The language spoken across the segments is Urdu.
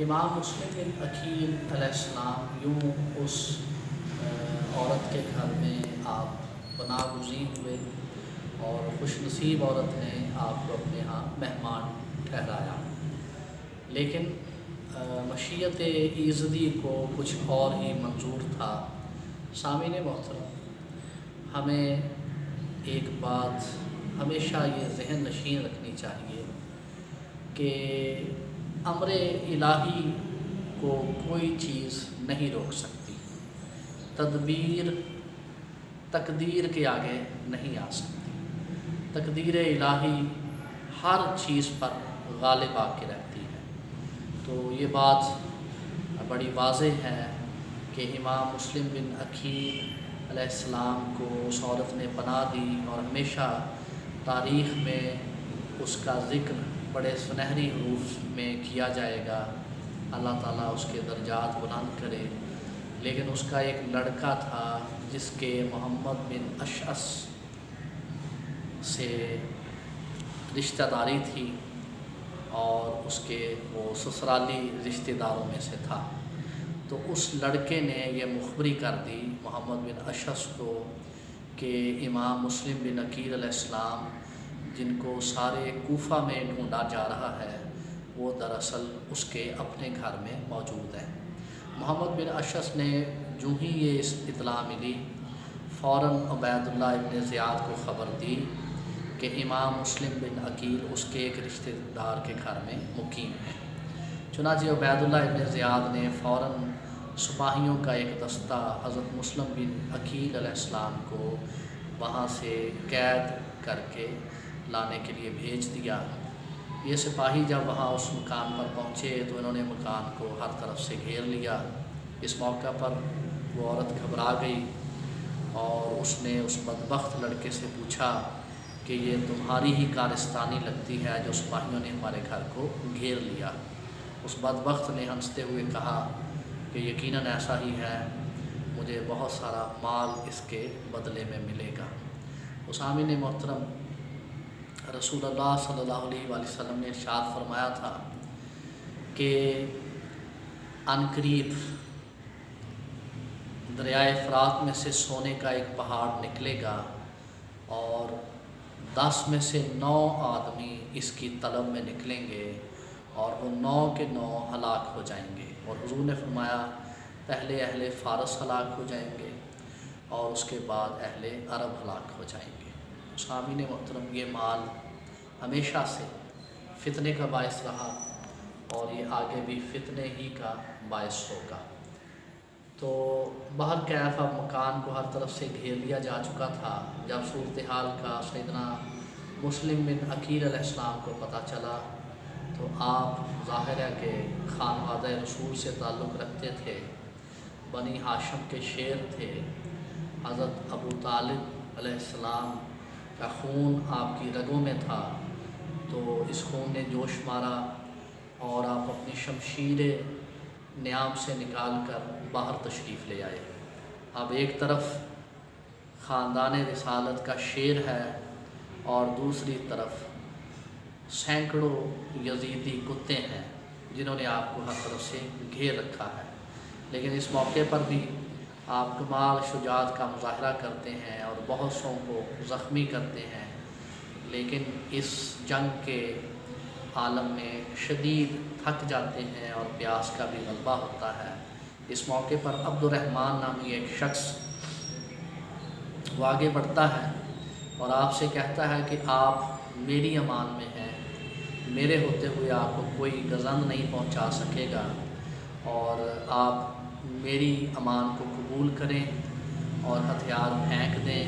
امام مسلم بن عقیل علیہ السلام یوں اس عورت کے گھر میں آپ پناہ گزین ہوئے اور خوش نصیب عورت نے آپ کو اپنے ہاں مہمان ٹھہرایا، لیکن مشیت ایزدی کو کچھ اور ہی منظور تھا۔ سامعین محترم، ہمیں ایک بات ہمیشہ یہ ذہن نشین رکھنی چاہیے کہ امر الہی کو کوئی چیز نہیں روک سکتی، تدبیر تقدیر کے آگے نہیں آ سکتی، تقدیر الہی ہر چیز پر غالب آ کے رہتی ہے۔ تو یہ بات بڑی واضح ہے کہ امام مسلم بن عقیل علیہ السلام کو اس عورت نے پناہ دی، اور ہمیشہ تاریخ میں اس کا ذکر بڑے سنہری حروف میں کیا جائے گا۔ اللہ تعالیٰ اس کے درجات بلند کرے۔ لیکن اس کا ایک لڑکا تھا جس کے محمد بن اشعث سے رشتہ داری تھی، اور اس کے وہ سسرالی رشتہ داروں میں سے تھا۔ تو اس لڑکے نے یہ مخبری کر دی محمد بن اشعث کو کہ امام مسلم بن عقیل علیہ السلام، جن کو سارے کوفہ میں ڈھونڈا جا رہا ہے، وہ دراصل اس کے اپنے گھر میں موجود ہیں۔ محمد بن اشعث نے جو ہی یہ اطلاع ملی، فوراً عبید اللہ ابن زیاد کو خبر دی کہ امام مسلم بن عقیل اس کے ایک رشتہ دار کے گھر میں مقیم ہیں۔ چنانچہ عبید اللہ ابن زیاد نے فوراً سپاہیوں کا ایک دستہ حضرت مسلم بن عقیل علیہ السلام کو وہاں سے قید کر کے لانے کے لیے بھیج دیا۔ یہ سپاہی جب وہاں اس مکان پر پہنچے تو انہوں نے مکان کو ہر طرف سے گھیر لیا۔ اس موقع پر وہ عورت گھبرا گئی اور اس نے اس بدبخت لڑکے سے پوچھا کہ یہ تمہاری ہی کارستانی لگتی ہے جو سپاہیوں نے ہمارے گھر کو گھیر لیا۔ اس بدبخت نے ہنستے ہوئے کہا کہ یقیناً ایسا ہی ہے، مجھے بہت سارا مال اس کے بدلے میں ملے گا۔ سامعین محترم، رسول اللہ صلی اللہ علیہ وآلہ وسلم نے ارشاد فرمایا تھا کہ عنقریب دریائے فرات میں سے سونے کا ایک پہاڑ نکلے گا، اور 10 میں سے 9 آدمی اس کی طلب میں نکلیں گے، اور وہ 9 کے 9 ہلاک ہو جائیں گے۔ اور حضور نے فرمایا پہلے اہل فارس ہلاک ہو جائیں گے، اور اس کے بعد اہل عرب ہلاک ہو جائیں گے۔ سامعین محترم، یہ مال ہمیشہ سے فتنے کا باعث رہا، اور یہ آگے بھی فتنے ہی کا باعث ہوگا۔ تو بہرکیف اب مکان کو ہر طرف سے گھیر لیا جا چکا تھا۔ جب صورتحال کا سیدنا مسلم بن عقیل علیہ السلام کو پتہ چلا تو آپ ظاہر ہے کہ خانوادہ رسول سے تعلق رکھتے تھے، بنی ہاشم کے شیر تھے، حضرت ابو طالب علیہ السلام کا خون آپ کی رگوں میں تھا۔ تو اس خون نے جوش مارا اور آپ اپنی شمشیر نیام سے نکال کر باہر تشریف لے آئے۔ اب ایک طرف خاندان رسالت کا شیر ہے، اور دوسری طرف سینکڑوں یزیدی کتے ہیں جنہوں نے آپ کو ہر طرف سے گھیر رکھا ہے۔ لیکن اس موقع پر بھی آپ کمال شجاعت کا مظاہرہ کرتے ہیں اور بہت سو کو زخمی کرتے ہیں، لیکن اس جنگ کے عالم میں شدید تھک جاتے ہیں اور پیاس کا بھی غلبہ ہوتا ہے۔ اس موقع پر عبد الرحمن نامی ایک شخص وہ آگے بڑھتا ہے اور آپ سے کہتا ہے کہ آپ میری امان میں ہیں، میرے ہوتے ہوئے آپ کو کوئی گزند نہیں پہنچا سکے گا، اور آپ میری امان کو قبول کریں اور ہتھیار پھینک دیں،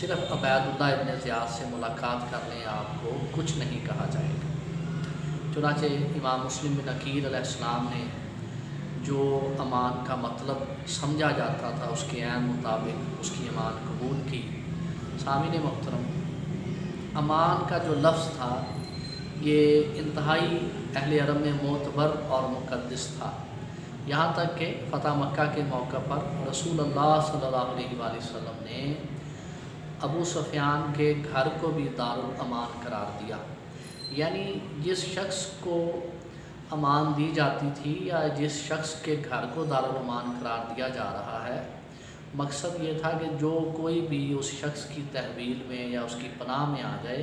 صرف عبید اللہ ابن زیاد سے ملاقات کر لیں، آپ کو کچھ نہیں کہا جائے گا۔ چنانچہ امام مسلم بن عقیل علیہ السلام نے جو امان کا مطلب سمجھا جاتا تھا اس کے عین مطابق اس کی امان قبول کی۔ سامعین محترم، امان کا جو لفظ تھا یہ انتہائی اہل عرب میں معتبر اور مقدس تھا، یہاں تک کہ فتح مکہ کے موقع پر رسول اللہ صلی اللہ علیہ وآلہ وسلم نے ابو سفیان کے گھر کو بھی دارالامان قرار دیا۔ یعنی جس شخص کو امان دی جاتی تھی یا جس شخص کے گھر کو دارالامان قرار دیا جا رہا ہے، مقصد یہ تھا کہ جو کوئی بھی اس شخص کی تحویل میں یا اس کی پناہ میں آ جائے،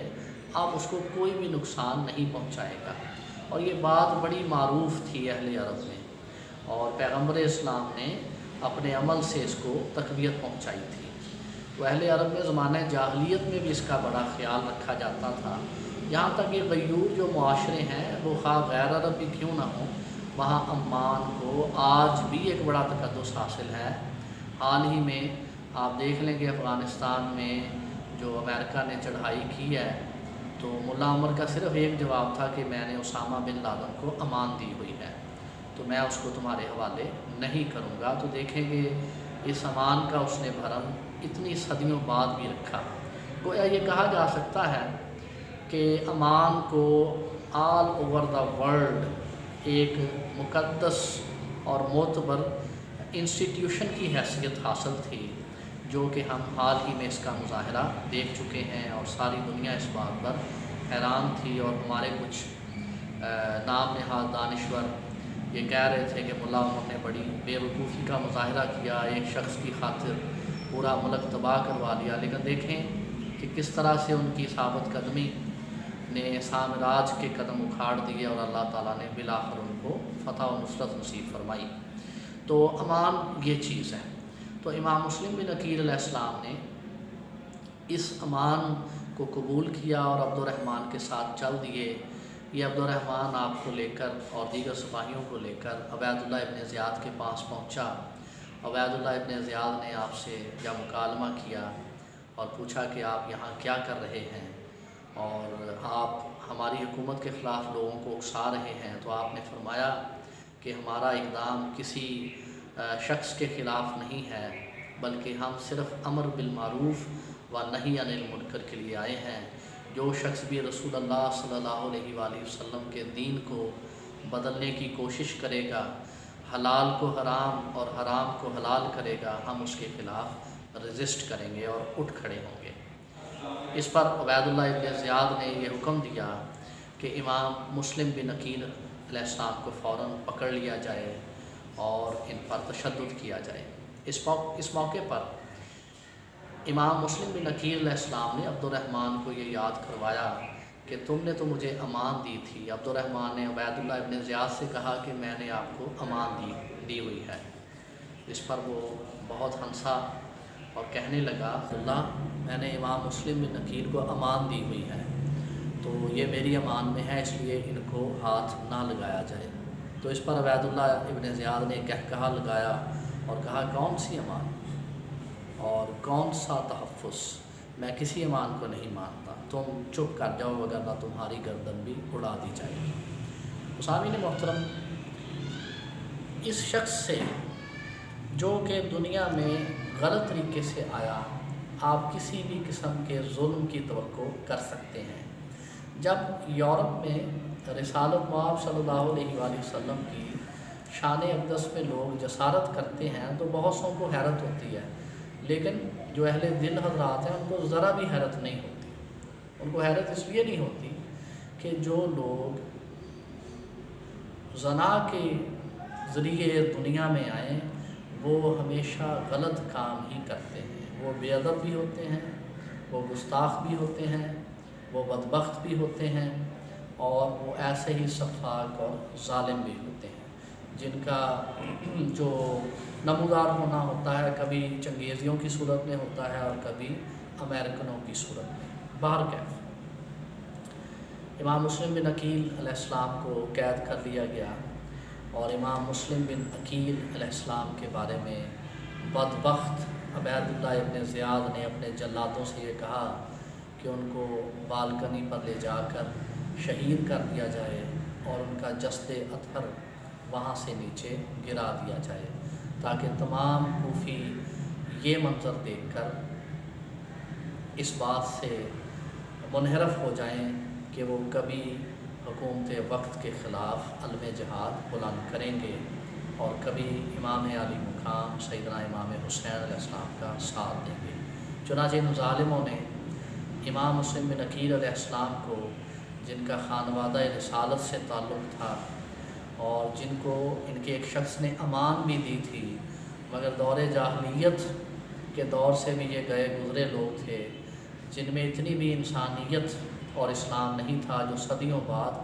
اب اس کو کوئی بھی نقصان نہیں پہنچائے گا۔ اور یہ بات بڑی معروف تھی اہل عرب میں، اور پیغمبر اسلام نے اپنے عمل سے اس کو تقویت پہنچائی تھی۔ تو اہل عرب میں زمانہ جاہلیت میں بھی اس کا بڑا خیال رکھا جاتا تھا، یہاں تک کہ غیور جو معاشرے ہیں وہ خواہ غیر عربی کیوں نہ ہوں، وہاں امان کو آج بھی ایک بڑا تقدس حاصل ہے۔ حال ہی میں آپ دیکھ لیں کہ افغانستان میں جو امریکہ نے چڑھائی کی ہے، تو ملا عمر کا صرف ایک جواب تھا کہ میں نے اسامہ بن لادن کو امان دی ہوئی ہے، تو میں اس کو تمہارے حوالے نہیں کروں گا۔ تو دیکھیں کہ اس امان کا اس نے بھرم اتنی صدیوں بعد بھی رکھا۔ گویا یہ کہا جا سکتا ہے کہ امان کو آل اوور دا ورلڈ ایک مقدس اور معتبر انسٹیٹیوشن کی حیثیت حاصل تھی، جو کہ ہم حال ہی میں اس کا مظاہرہ دیکھ چکے ہیں، اور ساری دنیا اس بات پر حیران تھی۔ اور ہمارے کچھ نام نہاد دانشور یہ کہہ رہے تھے کہ ملا عمر نے بڑی بے وقوفی کا مظاہرہ کیا، ایک شخص کی خاطر پورا ملک تباہ کروا لیا۔ لیکن دیکھیں کہ کس طرح سے ان کی ثابت قدمی نے سامراج کے قدم اکھاڑ دیے، اور اللہ تعالیٰ نے بالآخر ان کو فتح و نصرت نصیب فرمائی۔ تو امان یہ چیز ہے۔ تو امام مسلم بن عقیل علیہ السلام نے اس امان کو قبول کیا اور عبد الرحمن کے ساتھ چل دیے۔ یہ عبد الرحمن آپ کو لے کر اور دیگر سپاہیوں کو لے کر عبید اللہ ابن زیاد کے پاس پہنچا۔ عبید اللہ ابن زیاد نے آپ سے یا مکالمہ کیا اور پوچھا کہ آپ یہاں کیا کر رہے ہیں، اور آپ ہماری حکومت کے خلاف لوگوں کو اکسا رہے ہیں۔ تو آپ نے فرمایا کہ ہمارا اقدام کسی شخص کے خلاف نہیں ہے، بلکہ ہم صرف امر بالمعروف و نہی عن المنکر کے لیے آئے ہیں۔ جو شخص بھی رسول اللہ صلی اللہ علیہ وآلہ وسلم کے دین کو بدلنے کی کوشش کرے گا، حلال کو حرام اور حرام کو حلال کرے گا، ہم اس کے خلاف رزسٹ کریں گے اور اٹھ کھڑے ہوں گے۔ اس پر عبید اللہ ابن زیاد نے یہ حکم دیا کہ امام مسلم بن عقیل علیہ السلام کو فوراً پکڑ لیا جائے اور ان پر تشدد کیا جائے۔ اس موقع پر امام مسلم بن عقیل علیہ السلام نے عبد الرحمن کو یہ یاد کروایا کہ تم نے تو مجھے امان دی تھی۔ عبد الرحمن نے عبید اللہ ابن زیاد سے کہا کہ میں نے آپ کو امان دی ہوئی ہے۔ اس پر وہ بہت ہنسا اور کہنے لگا، اللہ میں نے امام مسلم بن عقیل کو امان دی ہوئی ہے، تو یہ میری امان میں ہے، اس لیے ان کو ہاتھ نہ لگایا جائے۔ تو اس پر عبید اللہ ابن زیاد نے کہا لگایا اور کہا، کون سی امان اور کون سا تحفظ، میں کسی امان کو نہیں مانتا، تم چپ کر جاؤ وگرنہ تمہاری گردن بھی اڑا دی جائے گی۔ سامعین محترم، اس شخص سے جو کہ دنیا میں غلط طریقے سے آیا، آپ کسی بھی قسم کے ظلم کی توقع کر سکتے ہیں۔ جب یورپ میں رسالت مآب صلی اللہ علیہ وآلہ وسلم کی شان اقدس میں لوگ جسارت کرتے ہیں تو بہت سو کو حیرت ہوتی ہے، لیکن جو اہل دل حضرات ہیں ان کو ذرا بھی حیرت نہیں ہوتی۔ ان کو حیرت اس لیے نہیں ہوتی کہ جو لوگ زنا کے ذریعے دنیا میں آئیں وہ ہمیشہ غلط کام ہی کرتے ہیں، وہ بے ادب بھی ہوتے ہیں، وہ گستاخ بھی ہوتے ہیں، وہ بدبخت بھی ہوتے ہیں، اور وہ ایسے ہی سفاک اور ظالم بھی ہوتے ہیں، جن کا جو نمودار ہونا ہوتا ہے کبھی چنگیزیوں کی صورت میں ہوتا ہے اور کبھی امریکنوں کی صورت میں۔ بہرکیف امام مسلم بن عقیل علیہ السلام کو قید کر لیا گیا، اور امام مسلم بن عقیل علیہ السلام کے بارے میں بدبخت عبید اللہ ابن زیاد نے اپنے جلادوں سے یہ کہا کہ ان کو بالکنی پر لے جا کر شہید کر دیا جائے اور ان کا جسد اطہر وہاں سے نیچے گرا دیا جائے، تاکہ تمام کوفی یہ منظر دیکھ کر اس بات سے منحرف ہو جائیں کہ وہ کبھی حکومت وقت کے خلاف علم جہاد بلند کریں گے اور کبھی امام علی مقام سیدنا امام حسین علیہ السلام کا ساتھ دیں گے۔ چنانچہ ان ظالموں نے امام مسلم بن عقیل علیہ السلام کو، جن کا خانوادہ رسالت سے تعلق تھا، اور جن کو ان کے ایک شخص نے امان بھی دی تھی، مگر دور جاہلیت کے دور سے بھی یہ گئے گزرے لوگ تھے جن میں اتنی بھی انسانیت اور اسلام نہیں تھا جو صدیوں بعد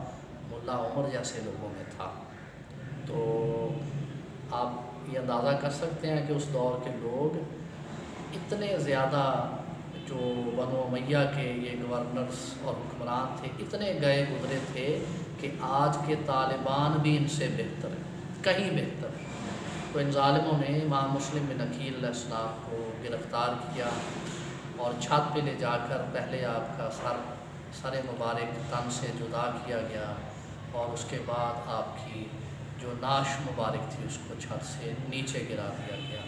ملا عمر جیسے لوگوں میں تھا۔ تو آپ یہ اندازہ کر سکتے ہیں کہ اس دور کے لوگ اتنے زیادہ، جو بنو امیہ کے یہ گورنرز اور حکمران تھے، اتنے گئے گزرے تھے کہ آج کے طالبان بھی ان سے بہتر ہیں، کہیں بہتر ہیں۔ تو ان ظالموں نے امام مسلم بن عقیل علیہ السلام کو گرفتار کیا اور چھت پہ لے جا کر پہلے آپ کا سر مبارک تن سے جدا کیا گیا، اور اس کے بعد آپ کی جو ناش مبارک تھی اس کو چھت سے نیچے گرا دیا گیا،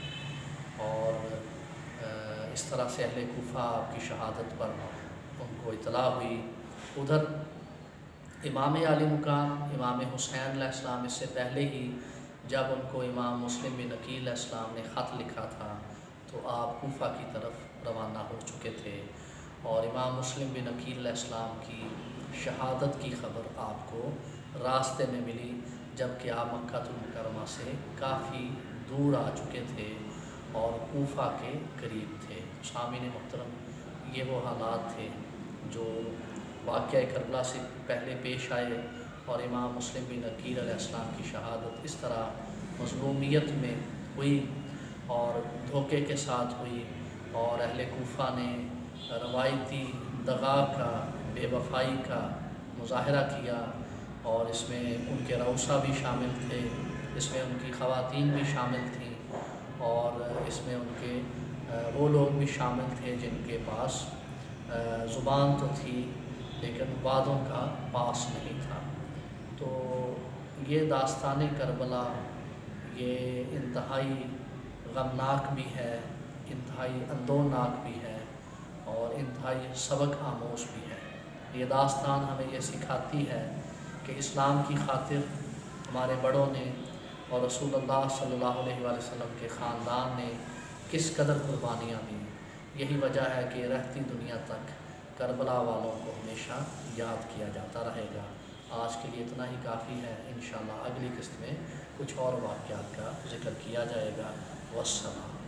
اور اس طرح سے اہل کوفہ آپ کی شہادت پر ان کو اطلاع ہوئی۔ ادھر امام علی مقام امام حسین علیہ السلام اس سے پہلے ہی جب ان کو امام مسلم بن عقیل علیہ السلام نے خط لکھا تھا تو آپ کوفہ کی طرف روانہ ہو چکے تھے، اور امام مسلم بن عقیل علیہ السلام کی شہادت کی خبر آپ کو راستے میں ملی، جبکہ آپ مکہ المکرمہ سے کافی دور آ چکے تھے اور کوفہ کے قریب تھے۔ سامعین محترم، یہ وہ حالات تھے جو واقعہ کربلا سے پہلے پیش آئے، اور امام مسلم بن عقیل علیہ السلام کی شہادت اس طرح مظلومیت میں ہوئی اور دھوکے کے ساتھ ہوئی، اور اہل کوفہ نے روایتی دغا کا، بے وفائی کا مظاہرہ کیا، اور اس میں ان کے روثہ بھی شامل تھے، اس میں ان کی خواتین بھی شامل تھیں، اور اس میں ان کے وہ لوگ بھی شامل تھے جن کے پاس زبان تو تھی لیکن وعدوں کا پاس نہیں تھا۔ تو یہ داستان کربلا یہ انتہائی غمناک بھی ہے، انتہائی اندوہناک بھی ہے، اور انتہائی سبق آموز بھی ہے۔ یہ داستان ہمیں یہ سکھاتی ہے کہ اسلام کی خاطر ہمارے بڑوں نے اور رسول اللہ صلی اللہ علیہ وآلہ وسلم کے خاندان نے کس قدر قربانیاں دیں۔ یہی وجہ ہے کہ رہتی دنیا تک کربلا والوں کو ہمیشہ یاد کیا جاتا رہے گا۔ آج کے لیے اتنا ہی کافی ہے، انشاءاللہ اگلی قسط میں کچھ اور واقعات کا ذکر کیا جائے گا۔ والسلام۔